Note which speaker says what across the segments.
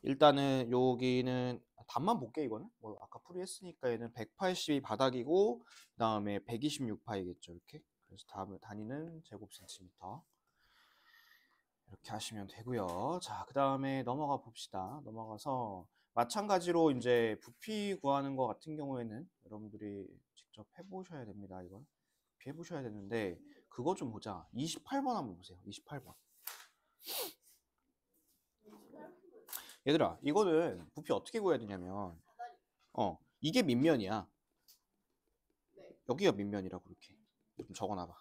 Speaker 1: 일단은 여기는 답만 볼게. 이거는 뭐 아까 풀이했으니까 얘는 180이 바닥이고 그다음에 126파이겠죠. 이렇게. 그래서 다음에 단위는 제곱센티미터 이렇게 하시면 되고요. 자, 그다음에 넘어가 봅시다. 넘어가서 마찬가지로 이제 부피 구하는 거 같은 경우에는 여러분들이 직접 해보셔야 됩니다. 이건 부피 해보셔야 되는데 그거 좀 보자. 28번 한번 보세요. 28번. 얘들아, 이거는 부피 어떻게 구해야 되냐면 이게 밑면이야. 여기가 밑면이라고 이렇게 좀 적어놔봐.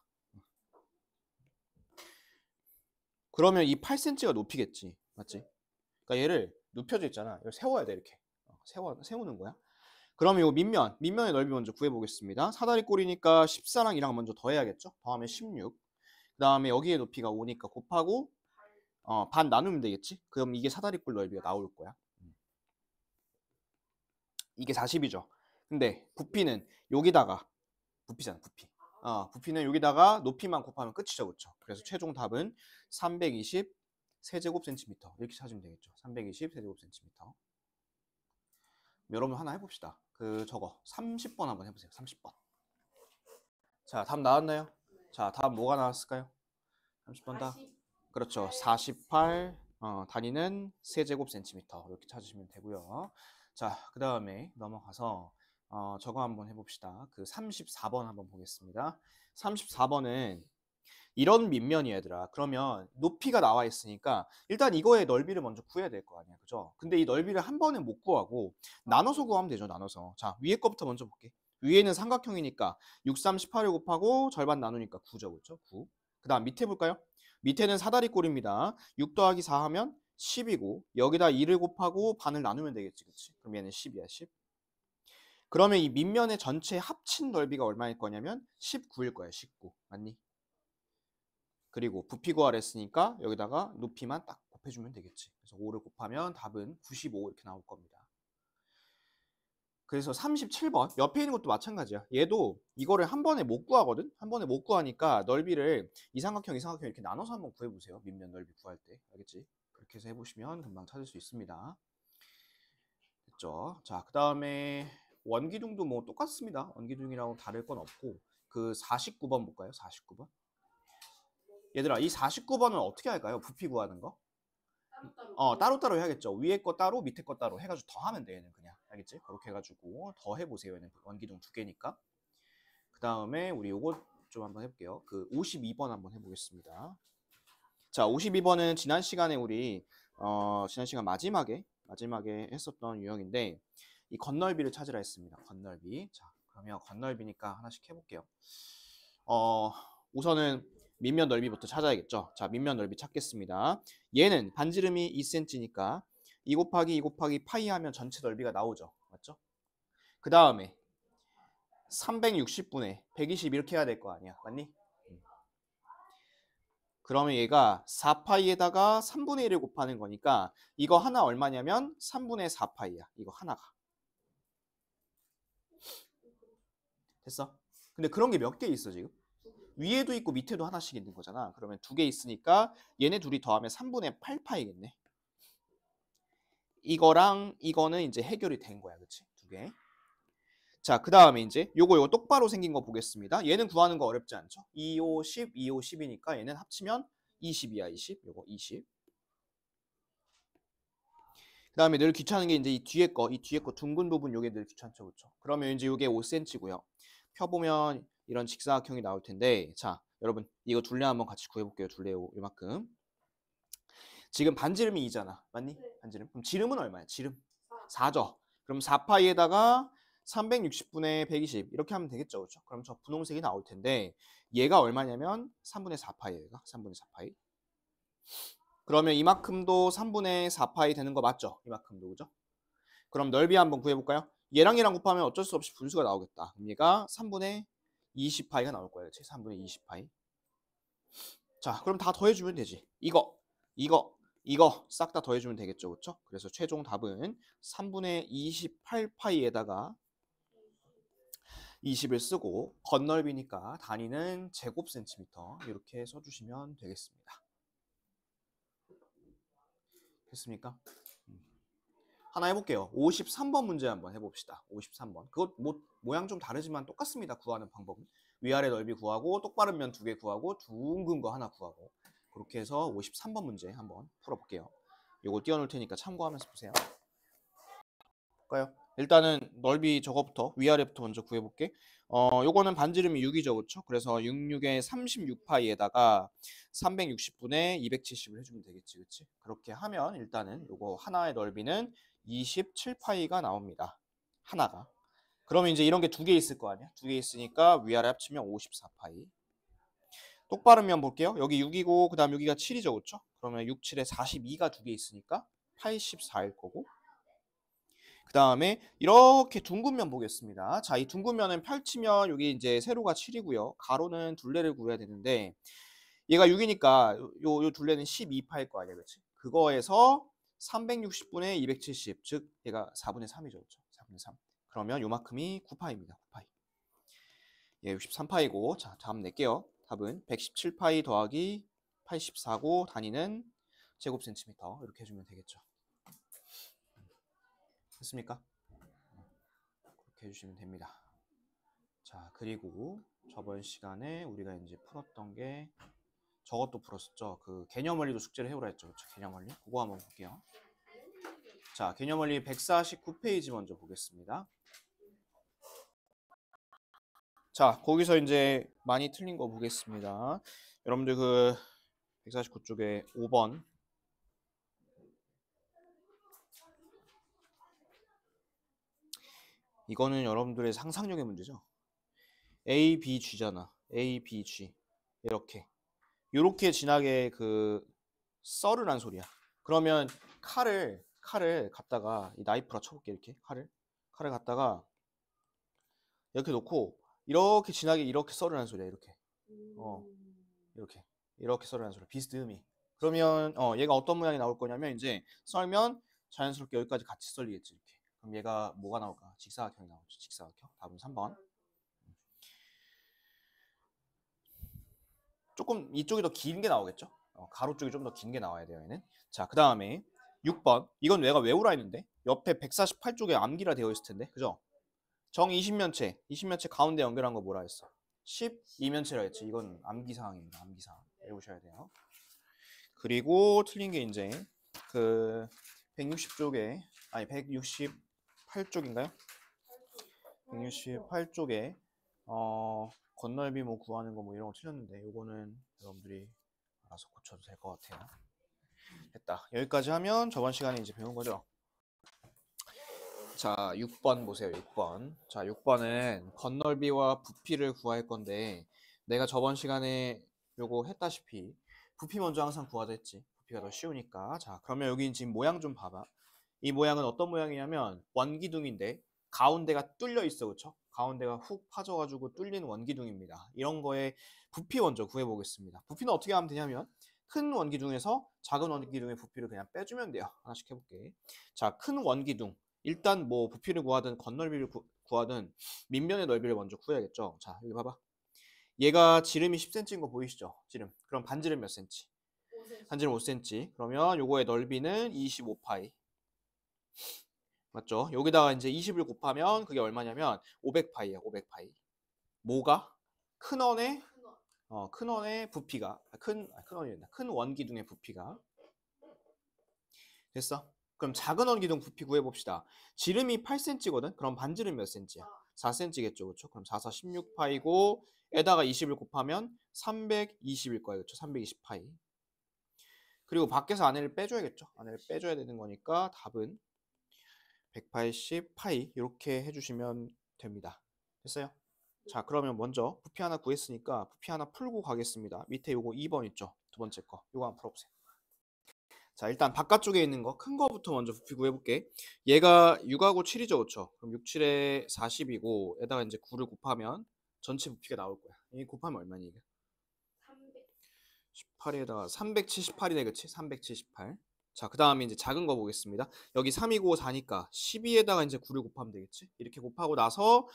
Speaker 1: 그러면 이 8cm가 높이겠지, 맞지? 그러니까 얘를 눕혀져 있잖아. 이걸 세워야 돼 이렇게. 세우는 거야. 그러면 이 밑면의 넓이 먼저 구해보겠습니다. 사다리 꼴이니까 14랑 2랑 먼저 더해야겠죠? 더하면 16. 그 다음에 여기에 높이가 5니까 곱하고 반 나누면 되겠지? 그럼 이게 사다리 꼴 넓이가 나올 거야. 이게 40이죠. 근데 부피는 여기다가 부피잖아, 부피. 부피는 여기다가 높이만 곱하면 끝이죠, 그렇죠? 그래서 최종 답은 320 세제곱센티미터 이렇게 찾으면 되겠죠. 320 세제곱센티미터. 여러분 하나 해봅시다. 저거 30번 한번 해보세요. 30번. 자, 답 나왔나요? 자, 답 뭐가 나왔을까요? 30번 답. 그렇죠. 48 단위는 세제곱센티미터 이렇게 찾으시면 되고요. 자, 그 다음에 넘어가서 저거 한번 해봅시다. 34번 한번 보겠습니다. 34번은 이런 밑면이 얘들아. 그러면 높이가 나와 있으니까 일단 이거의 넓이를 먼저 구해야 될 거 아니야. 그죠? 근데 이 넓이를 한 번에 못 구하고 나눠서 구하면 되죠. 나눠서. 자, 위에 거부터 먼저 볼게. 위에는 삼각형이니까 6, 3, 18을 곱하고 절반 나누니까 9죠. 그렇죠? 9. 그 다음 밑에 볼까요? 밑에는 사다리꼴입니다. 6 더하기 4 하면 10이고 여기다 2를 곱하고 반을 나누면 되겠지. 그치? 그럼 얘는 10이야. 10. 그러면 이 밑면의 전체 합친 넓이가 얼마일 거냐면 19일 거야. 19. 맞니? 그리고 부피 구하랬으니까 여기다가 높이만 딱 곱해주면 되겠지. 그래서 5를 곱하면 답은 95 이렇게 나올 겁니다. 그래서 37번 옆에 있는 것도 마찬가지야. 얘도 이거를 한 번에 못 구하거든. 한 번에 못 구하니까 넓이를 이 삼각형 이렇게 나눠서 한번 구해보세요. 밑면 넓이 구할 때. 알겠지? 그렇게 해서 해보시면 금방 찾을 수 있습니다. 됐죠? 자, 그 다음에 원기둥도 뭐 똑같습니다. 원기둥이라고 다를 건 없고 49번 볼까요? 49번. 얘들아, 이 49번은 어떻게 할까요? 부피 구하는 거? 따로따로 해야겠죠. 위에 거 따로, 밑에 거 따로 해가지고 더 하면 돼, 얘는 그냥. 알겠지? 그렇게 해가지고 더 해보세요. 얘는 원기둥 두 개니까. 그 다음에 우리 요거 좀 한번 해볼게요. 52번 한번 해보겠습니다. 자, 52번은 지난 시간에 우리, 지난 시간 마지막에 했었던 유형인데, 이 건널비를 찾으라 했습니다. 건널비. 자, 그러면 건널비니까 하나씩 해볼게요. 우선은 밑면 넓이부터 찾아야겠죠. 자, 밑면 넓이 찾겠습니다. 얘는 반지름이 2cm니까 2 곱하기 2 곱하기 파이 하면 전체 넓이가 나오죠. 맞죠? 그 다음에 360분의 120 이렇게 해야 될 거 아니야. 맞니? 그러면 얘가 4파이에다가 3분의 1을 곱하는 거니까 이거 하나 얼마냐면 3분의 4파이야. 이거 하나가. 됐어? 근데 그런 게 몇 개 있어 지금? 위에도 있고 밑에도 하나씩 있는 거잖아. 그러면 두 개 있으니까 얘네 둘이 더하면 3분의 8파이겠네. 이거랑 이거는 이제 해결이 된 거야. 그치? 두 개. 자, 그 다음에 이제 요거 똑바로 생긴 거 보겠습니다. 얘는 구하는 거 어렵지 않죠? 2, 5, 10, 2, 5, 10이니까 얘는 합치면 20이야. 20. 요거 20. 그 다음에 늘 귀찮은 게 이제 이 뒤에 거 둥근 부분 요게 늘 귀찮죠. 그렇죠? 그러면 이제 요게 5cm고요. 펴보면 이런 직사각형이 나올 텐데 자, 여러분 이거 둘레 한번 같이 구해볼게요. 둘레 요만큼. 지금 반지름이 2잖아. 맞니? 네. 반지름. 그럼 지름은 얼마야? 지름 4죠. 그럼 4파이에다가 360분의 120 이렇게 하면 되겠죠. 그렇죠? 그럼 저 분홍색이 나올 텐데 얘가 얼마냐면 3분의 4파이에요. 얘가 3분의 4파이. 그러면 이만큼도 3분의 4파이 되는 거 맞죠? 이만큼도. 그죠? 그럼 넓이 한번 구해볼까요? 얘랑 얘랑 곱하면 어쩔 수 없이 분수가 나오겠다. 그럼 얘가 3분의 20파이가 나올 거예요. 그치? 3분의 20파이. 자, 그럼 다 더해주면 되지. 이거 싹 다 더해주면 되겠죠. 그렇죠? 그래서 최종 답은 3분의 28파이에다가 20을 쓰고 건널비니까 단위는 제곱센티미터 이렇게 써주시면 되겠습니다. 됐습니까? 하나 해볼게요. 53번 문제 한번 해봅시다. 53번. 그것 뭐 모양 좀 다르지만 똑같습니다. 구하는 방법은. 위아래 넓이 구하고 똑바른 면 2개 구하고 둥근 거 하나 구하고 그렇게 해서 53번 문제 한번 풀어볼게요. 요거 띄워놓을 테니까 참고하면서 보세요. 볼까요? 일단은 넓이 저거부터 위아래부터 먼저 구해볼게. 요거는 반지름이 6이죠, 그렇죠? 그래서 66에 36파이에다가 360분의 270을 해주면 되겠지, 그렇지? 그렇게 하면 일단은 요거 하나의 넓이는 27파이가 나옵니다. 하나가. 그러면 이제 이런 게 2개 있을 거 아니야? 2개 있으니까 위아래 합치면 54파이. 똑바른 면 볼게요. 여기 6이고 그다음 여기가 7이죠, 그렇죠? 그러면 6, 7에 42가 2개 있으니까 84일 거고. 그 다음에 이렇게 둥근 면 보겠습니다. 자, 이 둥근 면은 펼치면 여기 이제 세로가 7이고요. 가로는 둘레를 구해야 되는데 얘가 6이니까 요 둘레는 12파일 거 아니야, 그렇지? 그거에서 360분의 270, 즉 얘가 4분의 3이죠, 그렇죠? 4분의 3. 그러면 요만큼이 9파입니다. 9파이. 예, 63파이고, 자, 답 낼게요. 답은 117파이 더하기 84고 단위는 제곱센티미터 이렇게 해주면 되겠죠. 됐습니까? 그렇게 해주시면 됩니다. 자, 그리고 저번 시간에 우리가 이제 풀었던 게 저것도 풀었었죠. 그 개념 원리도 숙제를 해오라 했죠. 그렇죠? 개념 원리. 그거 한번 볼게요. 자, 개념 원리 149페이지 먼저 보겠습니다. 자, 거기서 이제 많이 틀린 거 보겠습니다. 여러분들 그 149쪽에 5번 이거는 여러분들의 상상력의 문제죠. A, B, G잖아. A, B, G 이렇게 진하게 그 썰으란 소리야. 그러면 칼을 갖다가 이 나이프로 쳐볼게. 이렇게 칼을 갖다가 이렇게 놓고 이렇게 진하게 이렇게 썰으란 소리야. 이렇게 이렇게 썰으란 소리야. 비스듬히. 그러면 얘가 어떤 모양이 나올 거냐면 이제 썰면 자연스럽게 여기까지 같이 썰리겠지. 이렇게. 그럼 얘가 뭐가 나올까? 직사각형이 나오죠. 직사각형. 답은 3번. 조금 이쪽이 더 긴 게 나오겠죠? 가로 쪽이 좀 더 긴 게 나와야 돼요, 얘는. 자, 그 다음에 6번. 이건 내가 외우라 했는데 옆에 148쪽에 암기라 되어 있을 텐데, 그죠? 정 20면체 가운데 연결한 거 뭐라 했어? 12면체라 했지. 이건 암기 사항입니다. 암기 사항. 외우셔야 돼요. 그리고 틀린 게 이제 그 160쪽에 아니 168쪽인가요? 168쪽에 건널비 뭐 구하는 거 뭐 이런 거 틀렸는데 요거는 여러분들이 알아서 고쳐도 될 것 같아요. 됐다. 여기까지 하면 저번 시간에 이제 배운 거죠. 자, 6번 보세요. 6번. 자, 6번은 건널비와 부피를 구할 건데 내가 저번 시간에 요거 했다시피 부피 먼저 항상 구하자 했지. 부피가 더 쉬우니까. 자, 그러면 여기 지금 모양 좀 봐봐. 이 모양은 어떤 모양이냐면 원기둥인데 가운데가 뚫려 있어, 그렇죠? 가운데가 훅 파져가지고 뚫린 원기둥입니다. 이런 거에 부피 먼저 구해보겠습니다. 부피는 어떻게 하면 되냐면 큰 원기둥에서 작은 원기둥의 부피를 그냥 빼주면 돼요. 하나씩 해볼게. 자, 큰 원기둥. 일단 뭐 부피를 구하든 건널비를 구하든 밑면의 넓이를 먼저 구해야겠죠. 자, 여기 봐봐. 얘가 지름이 10cm인 거 보이시죠? 지름. 그럼 반지름 몇 cm?
Speaker 2: 5cm.
Speaker 1: 반지름 5cm. 그러면 요거의 넓이는 25파이. 맞죠? 여기다가 이제 20을 곱하면 그게 얼마냐면 500파이야, 500파이. 뭐가? 큰 원의 큰 원의 부피가 큰 원이란다. 큰 원기둥의 부피가 됐어? 그럼 작은 원기둥 부피 구해봅시다. 지름이 8cm거든? 그럼 반지름 몇 cm야? 4cm겠죠, 그렇죠? 그럼 4, 4, 16파이고 에다가 20을 곱하면 320일 거예요, 그렇죠? 320파이. 그리고 밖에서 안에를 빼줘야겠죠? 안에를 빼줘야 되는 거니까 답은 180파이 이렇게 해주시면 됩니다. 됐어요? 자, 그러면 먼저 부피 하나 구했으니까 부피 하나 풀고 가겠습니다. 밑에 요거 2번 있죠? 두 번째 거. 요거 한번 풀어보세요. 자, 일단 바깥쪽에 있는 거 큰 거부터 먼저 부피 구해볼게. 얘가 6하고 7이죠, 그렇죠? 그럼 6, 7에 40이고 에다가 이제 9를 곱하면 전체 부피가 나올 거야. 이 곱하면 얼마니 이게? 18에다가 378이네, 그치? 378. 자, 그 다음에 이제 작은 거 보겠습니다. 여기 3이고 4니까 12에다가 이제 9를 곱하면 되겠지? 이렇게 곱하고 나서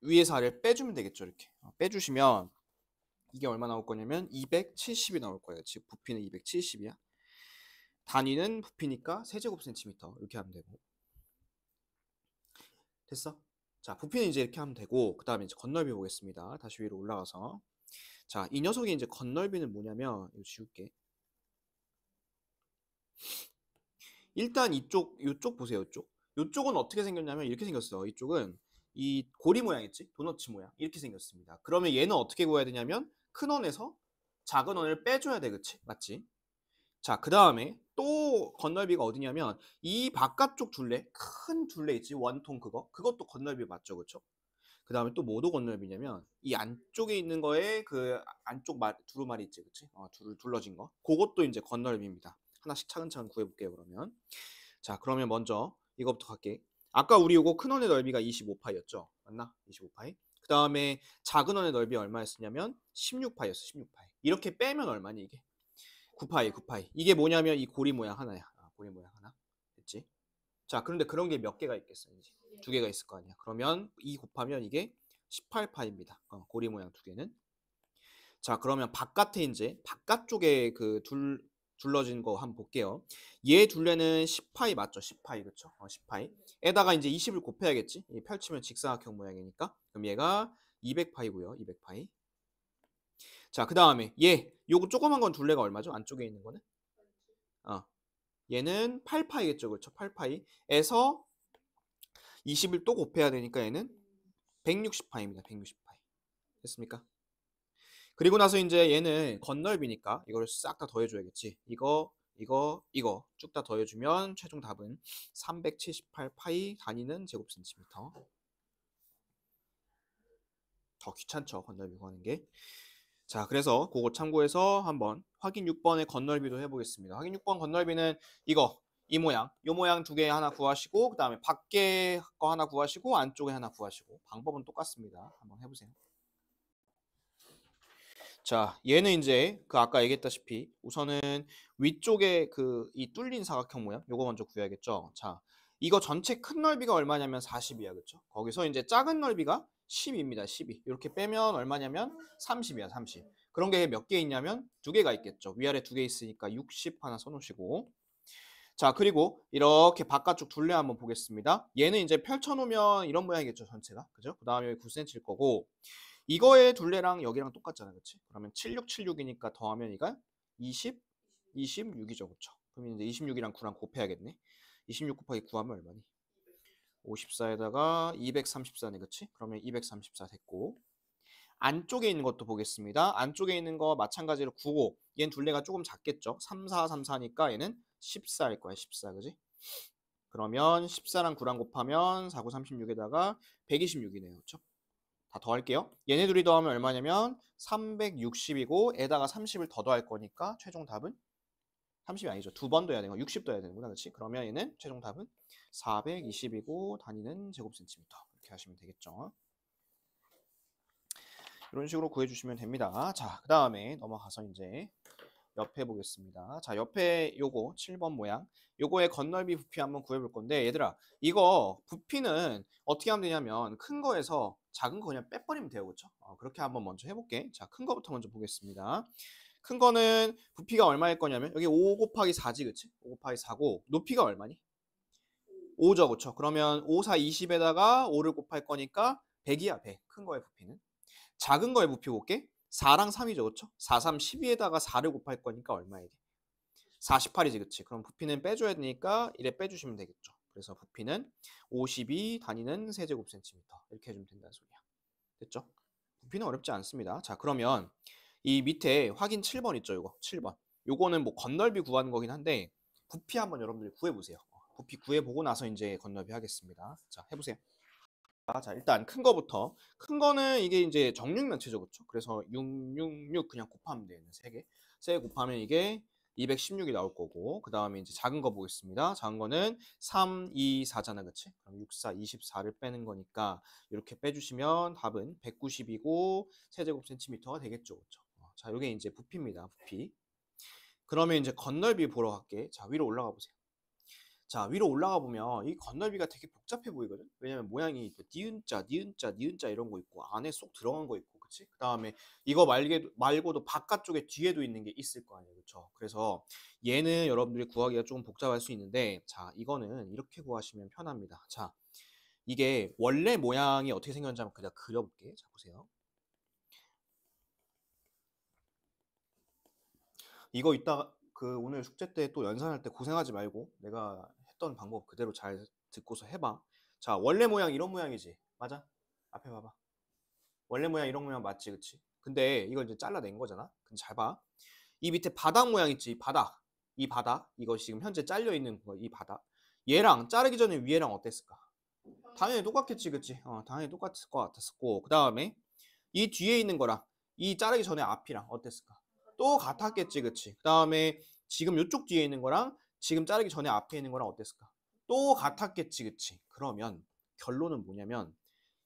Speaker 1: 위에서 아래를 빼주면 되겠죠, 이렇게. 빼주시면 이게 얼마 나올 거냐면 270이 나올 거예요. 즉 부피는 270이야. 단위는 부피니까 세제곱센티미터 이렇게 하면 되고. 됐어? 자, 부피는 이제 이렇게 하면 되고, 그 다음에 이제 건널비 보겠습니다. 다시 위로 올라가서. 자, 이 녀석의 이제 건널비는 뭐냐면, 이거 지울게. 일단 이쪽 보세요. 이쪽은 어떻게 생겼냐면 이렇게 생겼어. 이쪽은 이 고리 모양 있지? 도너츠 모양 이렇게 생겼습니다. 그러면 얘는 어떻게 구해야 되냐면 큰 원에서 작은 원을 빼줘야 돼, 그치? 맞지? 자, 그 다음에 또 건널비가 어디냐면 이 바깥쪽 둘레, 큰 둘레 있지? 원통 그것도 건널비 맞죠, 그쵸? 그 다음에 또 뭐도 건널비냐면 이 안쪽에 있는 거에 그 안쪽 두루마리 있지, 그치? 둘러진 거. 그것도 이제 건널비입니다. 하나씩 차근차근 구해볼게요, 그러면. 자, 그러면 먼저 이거부터 갈게. 아까 우리 이거 큰 원의 넓이가 25파이였죠? 맞나? 25파이. 그 다음에 작은 원의 넓이 얼마였냐면 16파이였어, 16파이. 이렇게 빼면 얼마니 이게? 9파이, 9파이. 이게 뭐냐면 이 고리 모양 하나야. 고리 모양 하나. 됐지? 자, 그런데 그런 게 몇 개가 있겠어, 이제. 두 개가 있을 거 아니야. 그러면 이 곱하면 이게 18파입니다. 고리 모양 두 개는. 자, 그러면 바깥에 이제 바깥쪽에 그 둘러진 거 한번 볼게요. 얘 둘레는 10파이 맞죠? 10파이 그쵸? 10파이. 에다가 이제 20을 곱해야겠지? 펼치면 직사각형 모양이니까. 그럼 얘가 200파이고요. 200파이. 자, 그 다음에 요거 조그만 건 둘레가 얼마죠? 안쪽에 있는 거는? 얘는 8파이겠죠? 그렇죠? 8파이에서 20을 또 곱해야 되니까 얘는 160파이입니다. 160파이. 됐습니까? 그리고 나서 이제 얘는 건널비니까 이걸 싹 다 더해줘야겠지. 이거 쭉 다 더해주면 최종 답은 378파이 단위는 제곱센티미터. 더 귀찮죠, 건널비 구하는 게. 자, 그래서 그거 참고해서 한번 확인 6번의 건널비도 해보겠습니다. 확인 6번 건널비는 이 모양, 요 모양 두 개 하나 구하시고, 그 다음에 밖에 거 하나 구하시고, 안쪽에 하나 구하시고. 방법은 똑같습니다. 한번 해보세요. 자, 얘는 이제 그 아까 얘기했다시피 우선은 위쪽에 그 이 뚫린 사각형 모양 요거 먼저 구해야겠죠. 자, 이거 전체 큰 넓이가 얼마냐면 40이야, 그렇죠? 거기서 이제 작은 넓이가 10입니다. 12. 이렇게 빼면 얼마냐면 30이야, 30. 그런 게 몇 개 있냐면 두 개가 있겠죠. 위아래 두 개 있으니까 60 하나 써놓으시고. 자, 그리고 이렇게 바깥쪽 둘레 한번 보겠습니다. 얘는 이제 펼쳐놓으면 이런 모양이겠죠, 전체가. 그죠? 그 다음에 여기 9cm일 거고. 이거의 둘레랑 여기랑 똑같잖아, 그렇지? 그러면 76이니까 더하면 이가 26이죠, 그렇죠? 그럼 이제 26이랑 9랑 곱해야겠네. 26 곱하기 9 하면 얼마니? 54에다가 234네, 그렇지? 그러면 234 됐고. 안쪽에 있는 것도 보겠습니다. 안쪽에 있는 거 마찬가지로 9고 얘는 둘레가 조금 작겠죠? 3, 4, 3, 4니까 얘는 14일 거야, 14, 그지? 그러면 14랑 9랑 곱하면 4, 9, 36에다가 126이네요, 그렇죠? 다 더할게요. 얘네 둘이 더하면 얼마냐면 360이고 에다가 30을 더 더할 거니까 최종 답은 30이 아니죠. 두 번 더해야 되는 거 60 더해야 되는구나. 그렇지? 그러면 얘는 최종 답은 420이고 단위는 제곱센티미터. 이렇게 하시면 되겠죠. 이런 식으로 구해주시면 됩니다. 자, 그 다음에 넘어가서 이제 옆에 보겠습니다. 자, 옆에 요거 7번 모양 요거의 건널비 부피 한번 구해볼 건데 얘들아 이거 부피는 어떻게 하면 되냐면 큰 거에서 작은 거 그냥 빼버리면 돼요. 그렇죠? 그렇게 한번 먼저 해볼게. 자, 큰 거부터 먼저 보겠습니다. 큰 거는 부피가 얼마일 거냐면 여기 5 곱하기 4지 그치? 5 곱하기 4고 높이가 얼마니? 5죠. 그렇죠? 그러면 5, 4, 20에다가 5를 곱할 거니까 100이야 100. 큰 거의 부피는. 작은 거의 부피 볼게. 4랑 3이죠. 그렇죠? 4, 3, 12에다가 4를 곱할 거니까 얼마야 이게? 48이지, 그치? 그럼 부피는 빼줘야 되니까 이래 빼주시면 되겠죠. 그래서 부피는 52 단위는 세제곱센티미터 이렇게 해주면 된다는 소리야. 됐죠? 부피는 어렵지 않습니다. 자, 그러면 이 밑에 확인 7번 있죠, 이거 7번. 요거는 뭐 건널비 구하는 거긴 한데 부피 한번 여러분들이 구해보세요. 부피 구해보고 나서 이제 건널비 하겠습니다. 자, 해보세요. 자, 일단 큰 거부터. 큰 거는 이게 이제 정육면체죠, 그렇죠? 그래서 666 그냥 곱하면 돼요. 3개. 3개 곱하면 이게 216이 나올 거고, 그 다음에 이제 작은 거 보겠습니다. 작은 거는 3, 2, 4잖아, 그치? 그럼 6, 4, 24를 빼는 거니까 이렇게 빼주시면 답은 190이고 세제곱센티미터가 되겠죠, 그렇죠? 자, 이게 이제 부피입니다, 부피. 그러면 이제 건널비 보러 갈게. 자, 위로 올라가 보세요. 자, 위로 올라가 보면 이 건널비가 되게 복잡해 보이거든. 왜냐면 모양이 니은자, 니은자, 니은자 이런 거 있고 안에 쏙 들어간 거 있고, 그치? 그 다음에 이거 말고도 바깥쪽에 뒤에도 있는 게 있을 거 아니에요. 그쵸? 그래서 얘는 여러분들이 구하기가 조금 복잡할 수 있는데, 자, 이거는 이렇게 구하시면 편합니다. 자, 이게 원래 모양이 어떻게 생겼는지 한번 그냥 그려볼게. 자, 보세요. 이거 이따가 그 오늘 숙제 때 또 연산할 때 고생하지 말고 내가 했던 방법 그대로 잘 듣고서 해봐. 자, 원래 모양 이런 모양이지. 맞아? 앞에 봐봐. 원래 모양 이런 모양 맞지, 그치? 근데 이걸 이제 잘라낸 거잖아. 근데 잘 봐. 이 밑에 바닥 모양 있지, 바닥. 이 바닥, 이거 지금 현재 잘려 있는 거, 이 바닥. 얘랑 자르기 전에 위에랑 어땠을까? 당연히 똑같겠지, 그치? 당연히 똑같을 것 같았고, 그 다음에 이 뒤에 있는 거랑 이 자르기 전에 앞이랑 어땠을까? 또 같았겠지, 그치? 그 다음에 지금 이쪽 뒤에 있는 거랑 지금 자르기 전에 앞에 있는 거랑 어땠을까? 또 같았겠지, 그치? 그러면 결론은 뭐냐면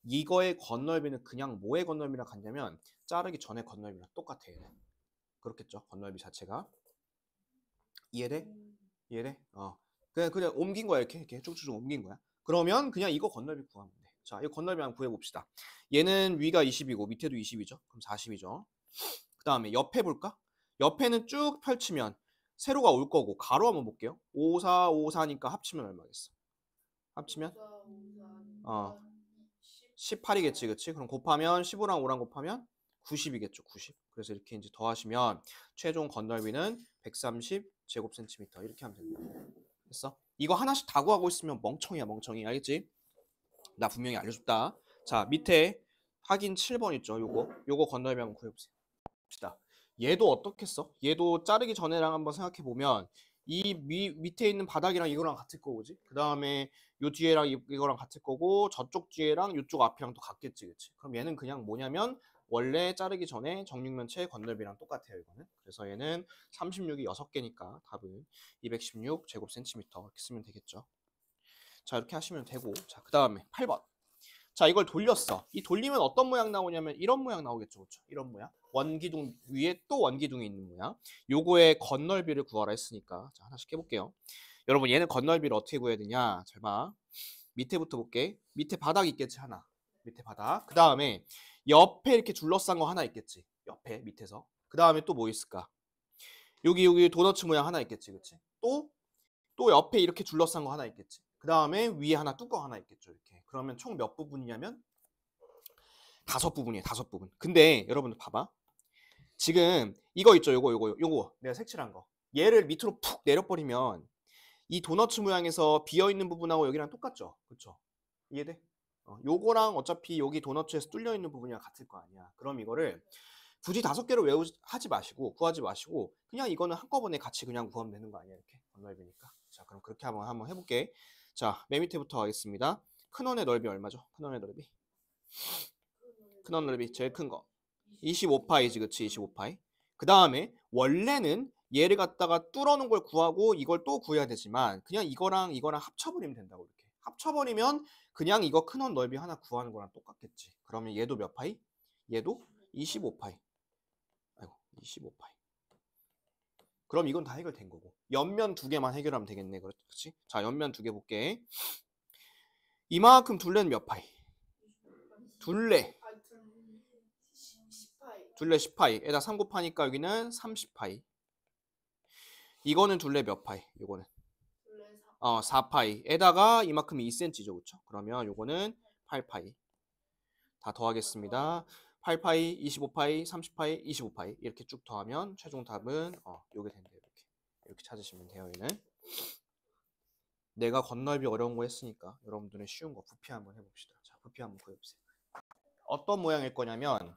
Speaker 1: 이거의 건널비는 그냥 뭐의 건널비랑 같냐면 자르기 전에 건널비랑 똑같아. 얘는. 그렇겠죠, 건널비 자체가. 이해돼? 이해돼? 그냥 옮긴 거야. 이렇게 쭉쭉 옮긴 거야. 그러면 그냥 이거 건널비 구하면 돼. 자, 이거 건널비 한번 구해봅시다. 얘는 위가 20이고 밑에도 20이죠. 그럼 40이죠. 그 다음에 옆에 볼까? 옆에는 쭉 펼치면 세로가 올 거고 가로 한번 볼게요. 5, 4, 5, 4니까 합치면 얼마겠어? 합치면? 18이겠지, 그치? 그럼 곱하면 15랑 5랑 곱하면 90이겠죠, 90. 그래서 이렇게 이제 더하시면 최종 건널비는 130 제곱센티미터 이렇게 하면 됩니다. 됐어? 이거 하나씩 다 구하고 있으면 멍청이야, 멍청이. 알겠지? 나 분명히 알려줬다. 자, 밑에 확인 7번 있죠, 요거 건널비 한번 구해보세요. 봅시다. 얘도 어떻겠어? 얘도 자르기 전에랑 한번 생각해 보면 이 밑에 있는 바닥이랑 이거랑 같을 거고지. 그 다음에 요 뒤에랑 이거랑 같을 거고 저쪽 뒤에랑 이쪽 앞이랑 또 같겠지, 그치? 그럼 얘는 그냥 뭐냐면 원래 자르기 전에 정육면체 건널비랑 똑같아요, 이거는. 그래서 얘는 36이 6개니까 답은 216 제곱센티미터 이렇게 쓰면 되겠죠. 자, 이렇게 하시면 되고, 자, 그 다음에 8번. 자, 이걸 돌렸어. 이 돌리면 어떤 모양 나오냐면 이런 모양 나오겠죠, 그렇죠? 이런 모양. 원기둥 위에 또 원기둥이 있는 모양. 요거의 건널비를 구하라 했으니까 자, 하나씩 해볼게요. 여러분, 얘는 건널비를 어떻게 구해야 되냐? 잘 봐. 밑에부터 볼게. 밑에 바닥 있겠지, 하나. 밑에 바닥. 그 다음에 옆에 이렇게 둘러싼 거 하나 있겠지. 옆에 밑에서. 그 다음에 또 뭐 있을까? 여기 도너츠 모양 하나 있겠지, 그치? 또 옆에 이렇게 둘러싼 거 하나 있겠지. 그 다음에 위에 하나 뚜껑 하나 있겠죠, 이렇게. 그러면 총 몇 부분이냐면 5부분이에요, 5부분. 근데 여러분들 봐봐. 지금 이거 있죠, 요거 내가 색칠한 거. 얘를 밑으로 푹 내려버리면 이 도너츠 모양에서 비어있는 부분하고 여기랑 똑같죠, 그렇죠? 이해돼? 요거랑 어차피 여기 도너츠에서 뚫려 있는 부분이랑 같을 거 아니야. 그럼 이거를 굳이 5개로 구하지 마시고 그냥 이거는 한꺼번에 같이 그냥 구하면 되는 거 아니야, 이렇게 건널비니까. 자, 그럼 그렇게 한번 해볼게. 자, 맨 밑에부터 하겠습니다. 큰 원의 넓이 얼마죠? 큰 원의 넓이. 큰 원 넓이 제일 큰 거. 25파이지, 그치? 25파이. 그 다음에 원래는 얘를 갖다가 뚫어놓은 걸 구하고 이걸 또 구해야 되지만 그냥 이거랑 합쳐버리면 된다고. 이렇게 합쳐버리면 그냥 이거 큰 원 넓이 하나 구하는 거랑 똑같겠지. 그러면 얘도 몇 파이? 얘도 25파이. 아이고, 25파이. 그럼 이건 다 해결된 거고 옆면 2개만 해결하면 되겠네. 그렇지? 자, 옆면 2개 볼게. 이만큼 둘레는 몇 파이? 둘레 10파이. 에다 3 곱하니까 여기는 30파이. 이거는 둘레 몇 파이? 요거는 4파이. 에다가 이만큼이 2cm죠, 그렇죠? 그러면 요거는 8파이. 다 더하겠습니다. 8파이, 25파이, 30파이, 25파이 이렇게 쭉 더하면 최종 답은 요게 된대요. 이렇게 찾으시면 돼요. 얘는 내가 건널비 어려운 거 했으니까 여러분들은 쉬운 거 부피 한번 해봅시다. 자, 부피 한번 구해보세요. 어떤 모양일 거냐면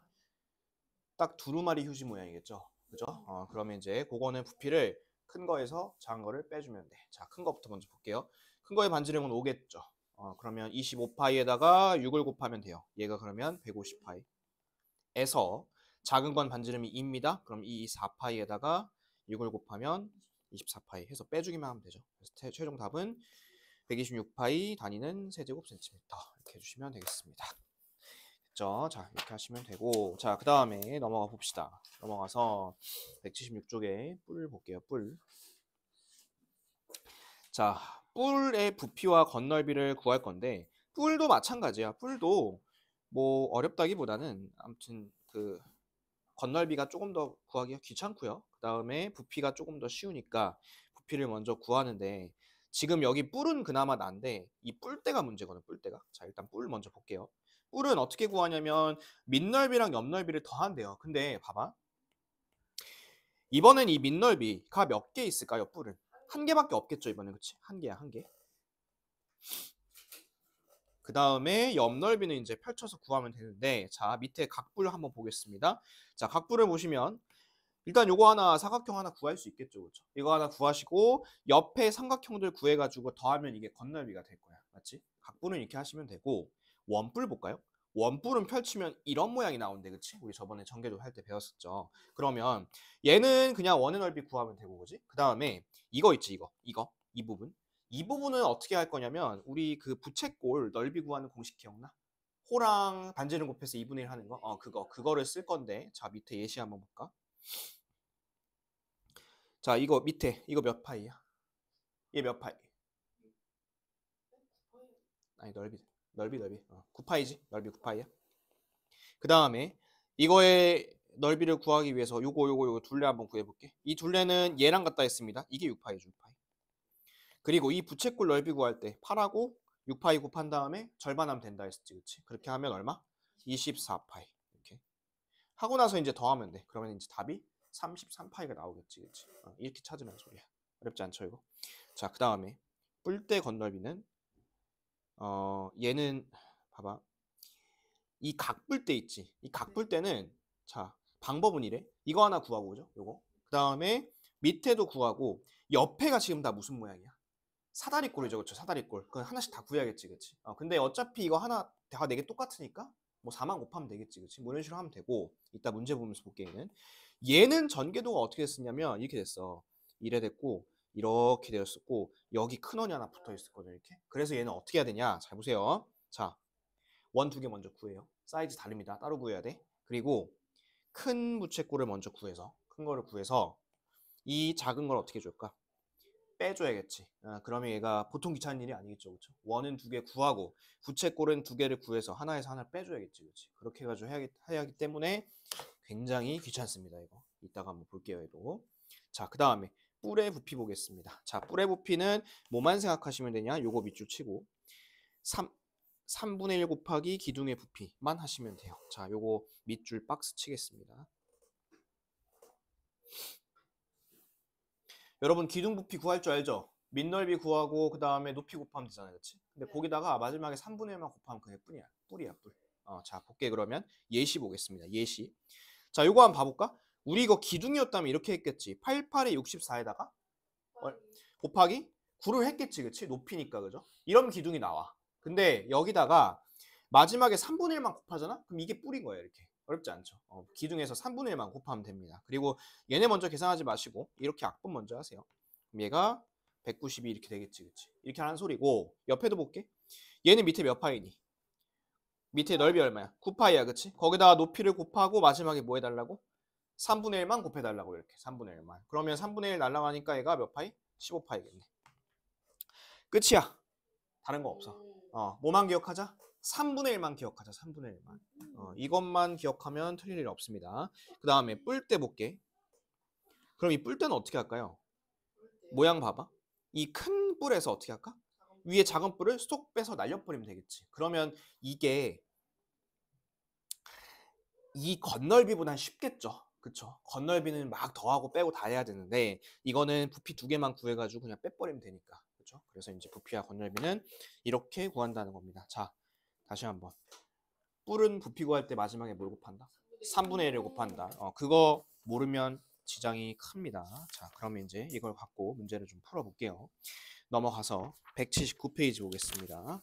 Speaker 1: 딱 두루마리 휴지 모양이겠죠, 그죠? 그러면 이제 그거는 부피를 큰 거에서 작은 거를 빼주면 돼. 자, 큰 거부터 먼저 볼게요. 큰 거의 반지름은 5겠죠. 그러면 25파이에다가 6을 곱하면 돼요. 얘가 그러면 150파이. 에서 작은 건 반지름이 2입니다. 그럼 이 4파이에다가 6을 곱하면 24파이 해서 빼주기만 하면 되죠. 그래서 최종 답은 126파이 단위는 세제곱센티미터 이렇게 해주시면 되겠습니다. 됐죠? 자, 이렇게 하시면 되고, 자, 그 다음에 넘어가 봅시다. 넘어가서 176쪽에 뿔 볼게요. 뿔. 자, 뿔의 부피와 건널비를 구할 건데 뿔도 마찬가지야. 뿔도 뭐 어렵다기보다는 아무튼 그 건널비가 조금 더 구하기가 귀찮고요. 그 다음에 부피가 조금 더 쉬우니까 부피를 먼저 구하는데 지금 여기 뿔은 그나마 난데 이 뿔대가 문제거든요. 뿔대가. 자 일단 뿔 먼저 볼게요. 뿔은 어떻게 구하냐면 밑넓이랑 옆넓이를 더한대요. 근데 봐봐. 이번엔 이 밑넓이가 몇 개 있을까요? 뿔은 한 개밖에 없겠죠. 이번엔 그치? 한 개야 한 개. 그 다음에 옆넓이는 이제 펼쳐서 구하면 되는데 자 밑에 각불 한번 보겠습니다. 자 각불을 보시면 일단 요거 하나 사각형 하나 구할 수 있겠죠. 그렇죠? 이거 하나 구하시고 옆에 삼각형들 구해가지고 더하면 이게 건널비가 될 거야. 맞지? 각불은 이렇게 하시면 되고 원뿔 볼까요? 원뿔은 펼치면 이런 모양이 나오는데 그치? 우리 저번에 전개도 할 때 배웠었죠. 그러면 얘는 그냥 원의 넓이 구하면 되고 그지? 그 다음에 이거 있지 이거 이 부분 이 부분은 어떻게 할 거냐면 우리 그 부채꼴 넓이 구하는 공식 기억나? 호랑 반지름 곱해서 2분의 1 하는 거? 그거를 쓸 건데 자 밑에 예시 한번 볼까? 자 이거 밑에 이거 몇 파이야? 얘 몇 파이? 아니 넓이 9파이지? 넓이 9파이야? 그 다음에 이거의 넓이를 구하기 위해서 요거 둘레 한번 구해볼게. 이 둘레는 얘랑 같다 했습니다. 이게 6파이죠 6파이. 그리고 이 부채꼴 넓이 구할 때 8하고 6파이 곱한 다음에 절반하면 된다 했지 그치? 그렇게 하면 얼마? 24파이 이렇게 하고 나서 이제 더하면 돼. 그러면 이제 답이 33파이가 나오겠지 그치? 이렇게 찾으면 소리야. 어렵지 않죠 이거? 자 그 다음에 뿔대 건널비는 얘는 봐봐 이 각뿔대 있지 이 각뿔대는 자 방법은 이래 이거 하나 구하고 그죠 요거 그 다음에 밑에도 구하고 옆에가 지금 다 무슨 모양이야 사다리꼴이죠 그쵸 사다리꼴 그건 하나씩 다 구해야겠지 그치 근데 어차피 이거 하나 다 4개 똑같으니까 뭐 4만 곱하면 되겠지 그치 뭐 이런 식으로 하면 되고 이따 문제 보면서 볼게 얘는 전개도가 어떻게 됐었냐면 이렇게 됐어 이래 됐고 이렇게 되었었고 여기 큰 원이 하나 붙어 있었거든요 이렇게 그래서 얘는 어떻게 해야 되냐 잘 보세요 자 원 2개 먼저 구해요 사이즈 다릅니다 따로 구해야 돼 그리고 큰 부채꼴을 먼저 구해서 큰 거를 구해서 이 작은 걸 어떻게 줄까 빼줘야겠지 그러면 얘가 보통 귀찮은 일이 아니겠죠 그렇죠 원은 2개 구하고 부채꼴은 2개를 구해서 하나에서 하나를 빼줘야겠지 그렇지 그렇게 해가지고 해야 하기 때문에 굉장히 귀찮습니다 이거 이따가 한번 볼게요 얘도 자 그 다음에 뿔의 부피 보겠습니다 자 뿔의 부피는 뭐만 생각하시면 되냐 요거 밑줄 치고 3분의 1 곱하기 기둥의 부피만 하시면 돼요 자 요거 밑줄 박스 치겠습니다 여러분 기둥 부피 구할 줄 알죠? 밑넓이 구하고 그 다음에 높이 곱하면 되잖아요 그치? 근데 거기다가 마지막에 3분의 1만 곱하면 그게 뿔이야 뿔 자 볼게 그러면 예시 보겠습니다 예시 자 요거 한번 봐볼까? 우리 이거 기둥이었다면 이렇게 했겠지 88에 64에다가 곱하기 9를 했겠지 그치? 높이니까 그죠? 이러면 기둥이 나와 근데 여기다가 마지막에 3분의 1만 곱하잖아? 그럼 이게 뿔인 거예요 이렇게 어렵지 않죠 기둥에서 3분의 1만 곱하면 됩니다 그리고 얘네 먼저 계산하지 마시고 이렇게 악분 먼저 하세요 그럼 얘가 192 이렇게 되겠지 그치? 이렇게 하는 소리고 옆에도 볼게 얘는 밑에 몇 파이니? 밑에 넓이 얼마야? 9파이야 그치? 거기다가 높이를 곱하고 마지막에 뭐 해달라고? 3분의 1만 곱해달라고 이렇게 3분의 1만 그러면 3분의 1 날라가니까 얘가 몇 파이? 15파이겠네 끝이야 다른 거 없어 뭐만 기억하자? 3분의 1만 기억하자 3분의 1만 이것만 기억하면 틀릴 일 없습니다 그 다음에 뿔대 볼게 그럼 이 뿔대는 어떻게 할까요? 모양 봐봐 이 큰 뿔에서 어떻게 할까? 위에 작은 뿔을 스톡 빼서 날려버리면 되겠지 그러면 이게 이 건널비보단 쉽겠죠 그쵸 건널비는 막 더하고 빼고 다 해야 되는데 이거는 부피 2개만 구해가지고 그냥 빼버리면 되니까 그렇죠? 그래서 이제 부피와 건널비는 이렇게 구한다는 겁니다 자 다시 한번 뿔은 부피 구할 때 마지막에 뭘 곱한다? 3분의 1을 곱한다 그거 모르면 지장이 큽니다 자 그러면 이제 이걸 갖고 문제를 좀 풀어볼게요 넘어가서 179페이지 보겠습니다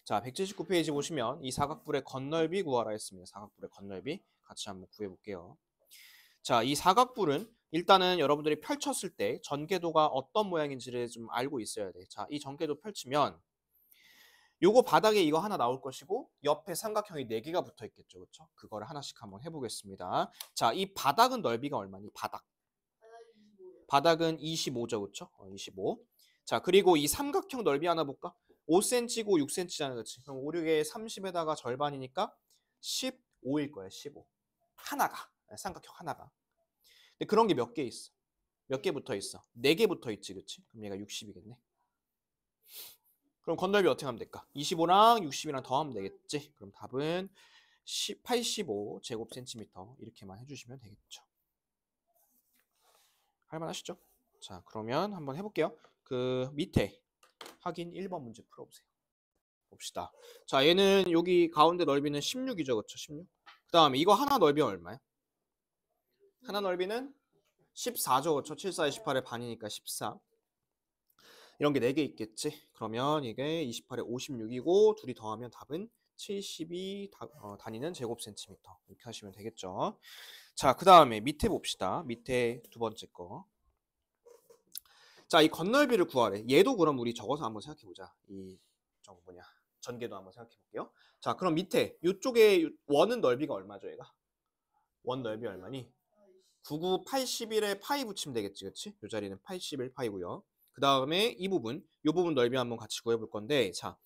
Speaker 1: 자 179페이지 보시면 이 사각뿔의 건널비 구하라 했습니다 사각뿔의 건널비 같이 한번 구해볼게요 자 이 사각뿔은 일단은 여러분들이 펼쳤을 때 전개도가 어떤 모양인지를 좀 알고 있어야 돼 자 이 전개도 펼치면 요거 바닥에 이거 하나 나올 것이고 옆에 삼각형이 4개가 붙어 있겠죠 그렇죠 그거를 하나씩 한번 해보겠습니다 자 이 바닥은 넓이가 얼마니 바닥은 25죠 그렇죠 25 자 그리고 이 삼각형 넓이 하나 볼까 5cm고 6cm잖아 그렇지 그럼 5, 6에 30에다가 절반이니까 5일 거야, 15. 하나가. 삼각형 하나가. 근데 그런 게 몇 개 있어? 몇 개 붙어 있어? 4개 붙어 있지, 그치? 그럼 얘가 60이겠네. 그럼 건널비 어떻게 하면 될까? 25랑 60이랑 더하면 되겠지? 그럼 답은 85 제곱센티미터 이렇게만 해주시면 되겠죠. 할만하시죠? 자, 그러면 한번 해볼게요. 그 밑에 확인 1번 문제 풀어보세요. 봅시다. 자, 얘는 여기 가운데 넓이는 16이죠, 그쵸? 16. 그 다음에 이거 하나 넓이가 얼마야? 하나 넓이는 14죠, 그쵸? 7, 4, 28의 반이니까 14. 이런 게 4개 있겠지? 그러면 이게 28에 56이고 둘이 더하면 답은 72 다니는 제곱센티미터 이렇게 하시면 되겠죠. 자, 그 다음에 밑에 봅시다. 밑에 두 번째 거. 자, 이 건널비를 구하래. 얘도 그럼 우리 적어서 한번 생각해보자. 이 저거 뭐냐 전개도 한번 생각해볼게요. 자, 그럼 밑에 이쪽에 원은 넓이가 얼마죠, 얘가? 원 넓이 얼마니? 99, 81에 파이 붙이면 되겠지, 그치? 이 자리는 81 파이고요. 그 다음에 이 부분 넓이 한번 같이 구해볼 건데, 자,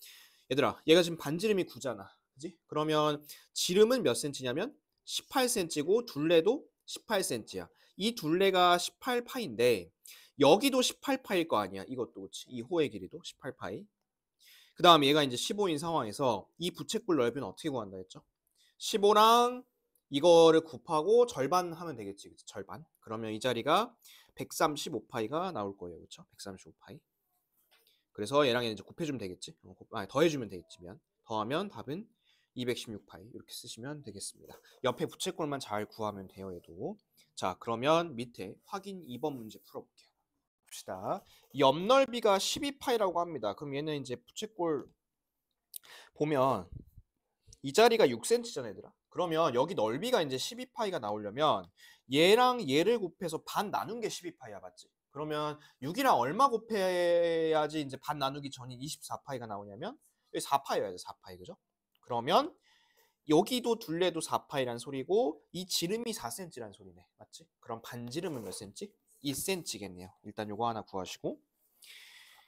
Speaker 1: 얘들아, 얘가 지금 반지름이 9잖아, 그지? 그러면 지름은 몇 센치냐면 18cm고 둘레도 18cm야. 이 둘레가 18파인데 여기도 18파일 거 아니야. 이것도 그치? 이 호의 길이도 18파이. 그 다음에 얘가 이제 15인 상황에서 이 부채꼴 넓이는 어떻게 구한다 했죠? 15랑 이거를 곱하고 절반 하면 되겠지, 그치? 절반. 그러면 이 자리가 135파이가 나올 거예요, 그렇죠? 135파이. 그래서 얘랑 얘는 이제 곱해주면 되겠지. 아니, 더해주면 되겠지. 더하면 답은 216파이 이렇게 쓰시면 되겠습니다. 옆에 부채꼴만 잘 구하면 돼요, 얘도. 자, 그러면 밑에 확인 2번 문제 풀어볼게요. 봅시다. 옆 넓이가 12파이라고 합니다. 그럼 얘는 이제 부채꼴 보면 이 자리가 6cm잖아, 얘들아. 그러면 여기 넓이가 이제 12파이가 나오려면 얘랑 얘를 곱해서 반 나눈 게 12파이야, 맞지? 그러면 6이랑 얼마 곱해야지 이제 반 나누기 전인 24파이가 나오냐면 여기 4파이여야 돼, 4파이, 그죠? 그러면 여기도 둘레도 4파이란 소리고 이 지름이 4cm란 소리네, 맞지? 그럼 반지름은 몇 cm? 2cm겠네요. 일단 요거 하나 구하시고,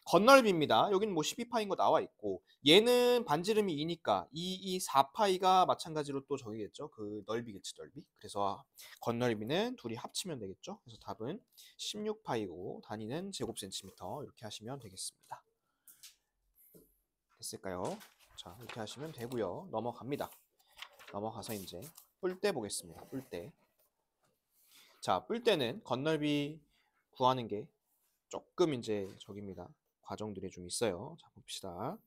Speaker 1: 건널비입니다. 여기는 뭐 12파인 거 나와 있고, 얘는 반지름이 2니까 이 4파이가 마찬가지로 또 저기겠죠. 그 넓이겠지, 넓이. 그래서 건널비는 둘이 합치면 되겠죠. 그래서 답은 16파이고 다니는 제곱센티미터 이렇게 하시면 되겠습니다. 됐을까요? 자, 이렇게 하시면 되고요. 넘어갑니다. 넘어가서 이제 뿔대 보겠습니다. 뿔대. 자, 뿔대는 건널비 구하는 게 조금 이제 저깁니다. 과정들이 좀 있어요. 자, 봅시다.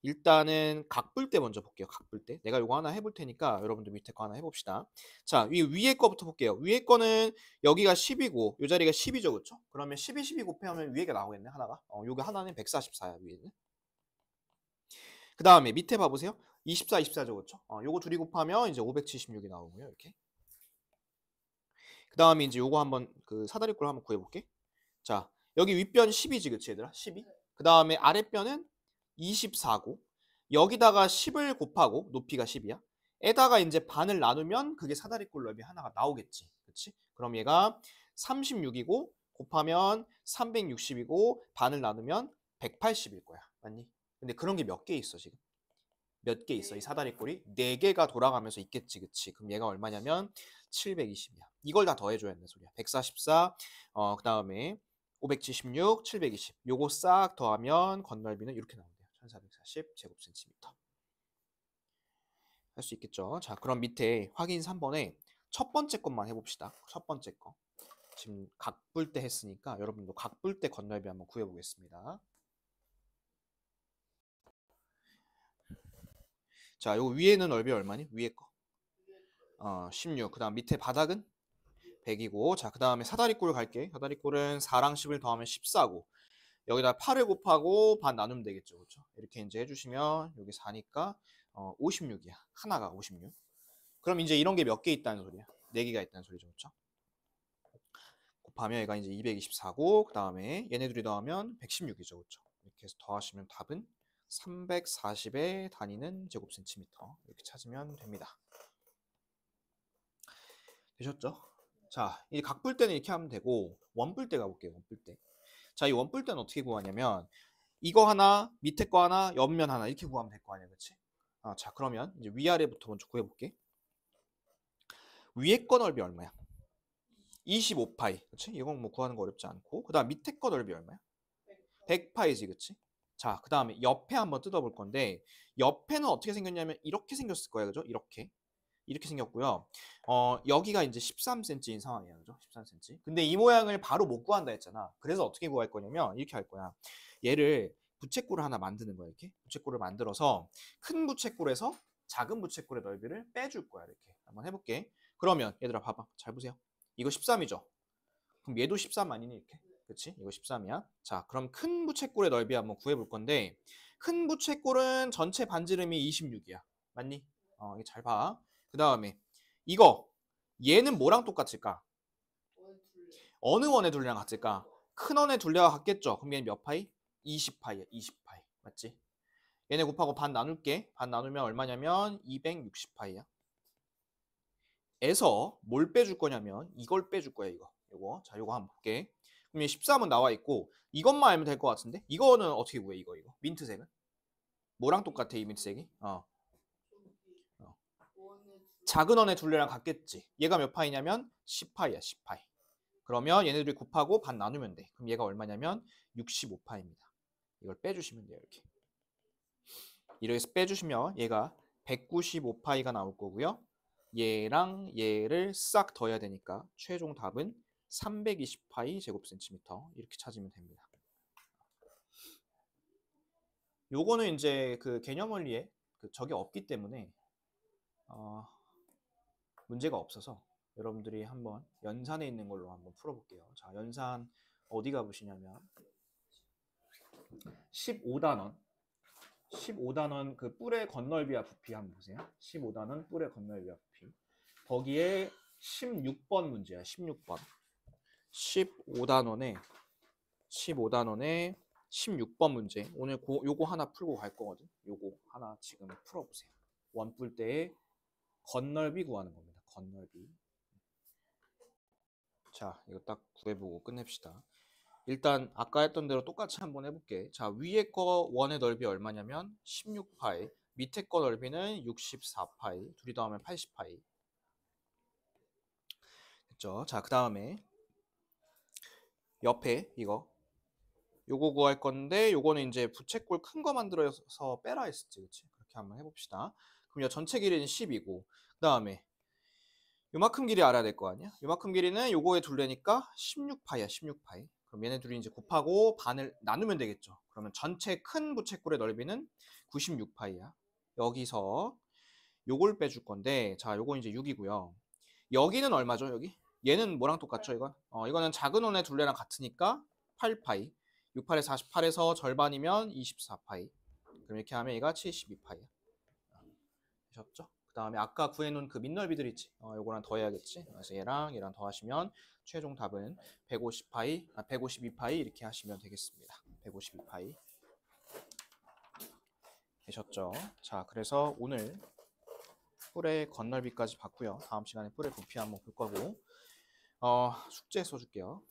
Speaker 1: 일단은 각뿔대 먼저 볼게요. 각뿔대. 내가 요거 하나 해볼 테니까 여러분들 밑에 거 하나 해봅시다. 자, 위에 거부터 볼게요. 위에 거는 여기가 10이고 요 자리가 10이죠, 그렇죠? 그러면 12 곱하면 위에가 나오겠네, 하나가. 요게 하나는 144야, 위에는. 그 다음에 밑에 봐보세요. 24, 24죠, 그렇죠? 요거 둘이 곱하면 이제 576이 나오고요, 이렇게. 그 다음에 이제 요거 한번 그 사다리꼴 한번 구해볼게. 자, 여기 윗변 10이지, 그치, 얘들아? 12. 그 다음에 아랫변은 24고, 여기다가 10을 곱하고, 높이가 10이야. 에다가 이제 반을 나누면 그게 사다리꼴 넓이 하나가 나오겠지. 그치? 그럼 얘가 36이고, 곱하면 360이고, 반을 나누면 180일 거야. 맞니? 근데 그런 게 몇 개 있어, 지금? 몇 개 있어, 이 사다리꼴이? 4개가 돌아가면서 있겠지, 그치? 그럼 얘가 얼마냐면 720이야. 이걸 다 더해줘야 한다는 소리야. 144, 그 다음에 576, 720. 요거 싹 더하면 건널비는 이렇게 나온대요. 1440 제곱센티미터. 할 수 있겠죠? 자, 그럼 밑에 확인 3번에 첫 번째 것만 해봅시다. 첫 번째 거. 지금 각뿔대 했으니까 여러분도 각뿔대 건널비 한번 구해보겠습니다. 자, 요 위에는 넓이 얼마니? 위에 거. 16. 그 다음 밑에 바닥은 100이고, 자, 그 다음에 사다리꼴 갈게. 사다리꼴은 4랑 10을 더하면 14고, 여기다 8을 곱하고 반 나누면 되겠죠, 그렇죠? 이렇게 이제 해주시면 여기 4니까 56이야. 하나가 56. 그럼 이제 이런 게 몇 개 있다는 소리야? 4개가 있다는 소리죠, 그렇죠? 곱하면 얘가 이제 224고, 그 다음에 얘네 둘이 더하면 116이죠, 그렇죠? 이렇게 해서 더하시면 답은 340에 다니는 제곱센티미터 이렇게 찾으면 됩니다. 되셨죠? 자, 이 각뿔대는 이렇게 하면 되고, 원뿔대 가볼게요. 원뿔대. 자, 이 원뿔대는 어떻게 구하냐면 이거 하나, 밑에 거 하나, 옆면 하나 이렇게 구하면 될 거 아니야, 그렇지? 자, 그러면 이제 위아래부터 먼저 구해볼게. 위에 거 넓이 얼마야? 25파이. 그치? 이건 뭐 구하는 거 어렵지 않고. 그 다음 밑에 거 넓이 얼마야? 100파이지. 그치? 자, 그 다음에 옆에 한번 뜯어볼 건데, 옆에는 어떻게 생겼냐면 이렇게 생겼을 거예요. 그죠? 이렇게 생겼고요. 여기가 이제 13cm인 상황이에요. 그죠? 13cm. 근데 이 모양을 바로 못 구한다 했잖아. 그래서 어떻게 구할 거냐면 이렇게 할 거야. 얘를 부채꼴을 하나 만드는 거야. 이렇게 부채꼴을 만들어서 큰 부채꼴에서 작은 부채꼴의 넓이를 빼줄 거야. 이렇게 한번 해볼게. 그러면 얘들아 봐봐. 잘 보세요. 이거 13이죠. 그럼 얘도 13 아니니 이렇게. 그치? 이거 13이야. 자, 그럼 큰 부채꼴의 넓이 한번 구해볼 건데, 큰 부채꼴은 전체 반지름이 26이야. 맞니? 이거 잘 봐. 그 다음에 이거 얘는 뭐랑 똑같을까? 어느 원의 둘레랑 같을까? 큰 원의 둘레와 같겠죠? 그럼 얘는 몇 파이? 20파이야. 20파이. 맞지? 얘네 곱하고 반 나눌게. 반 나누면 얼마냐면 260파이야. 에서 뭘 빼줄 거냐면 이걸 빼줄 거야. 이거. 자, 이거 한번 볼게. 그럼 얘 13은 나와 있고 이것만 알면 될 것 같은데? 이거는 어떻게 구해? 이거. 민트색은? 뭐랑 똑같아? 이 민트색이? 작은 원의 둘레랑 같겠지. 얘가 몇 파이냐면 10파이야. 10파이. 그러면 얘네들이 곱하고 반 나누면 돼. 그럼 얘가 얼마냐면 65파입니다. 이걸 빼주시면 돼요. 이렇게 해서 빼주시면 얘가 195파이가 나올 거고요. 얘랑 얘를 싹 더해야 되니까 최종 답은 320파이 제곱센티미터 이렇게 찾으면 됩니다. 요거는 이제 그 개념 원리에 적이 없기 때문에 문제가 없어서 여러분들이 한번 연산에 있는 걸로 한번 풀어볼게요. 자, 연산 어디가 보시냐면 15단원 그 뿔의 건널비와 부피 한번 보세요. 15단원 뿔의 건널비와 부피. 거기에 16번 문제야. 16번. 15단원에 16번 문제. 오늘 요거 하나 풀고 갈 거거든. 요거 하나 지금 풀어보세요. 원뿔 때의 건널비 구하는 겁니다. 건널비. 자, 이거 딱 구해보고 끝냅시다. 일단 아까 했던 대로 똑같이 한번 해볼게. 자, 위에 거 원의 넓이 얼마냐면 16파이, 밑에 거 넓이는 64파이, 둘이 더하면 80파이. 됐죠? 자, 그 다음에 옆에 요거 구할 건데 요거는 이제 부채꼴 큰 거 만들어서 빼라 했었지. 그치? 그렇게 한번 해봅시다. 그럼 전체 길이는 10이고 그 다음에 요만큼 길이 알아야 될 거 아니야? 요만큼 길이는 요거의 둘레니까 16파이야. 16파이. 그럼 얘네 둘이 이제 곱하고 반을 나누면 되겠죠. 그러면 전체 큰 부채꼴의 넓이는 96파이야. 여기서 요걸 빼줄 건데 자, 요거 이제 6이고요. 여기는 얼마죠? 여기? 얘는 뭐랑 똑같죠? 이거는 작은 원의 둘레랑 같으니까 8파이. 68에 48에서 절반이면 24파이. 그럼 이렇게 하면 얘가 72파이야. 되셨죠? 그 다음에 아까 구해놓은 그 밑넓이들 있지? 요거랑 더해야겠지? 그래서 얘랑 더하시면 최종 답은 152파이 이렇게 하시면 되겠습니다. 152파이. 되셨죠? 자, 그래서 오늘 뿔의 건널비까지 봤고요. 다음 시간에 뿔의 부피 한번 볼 거고 숙제 써줄게요.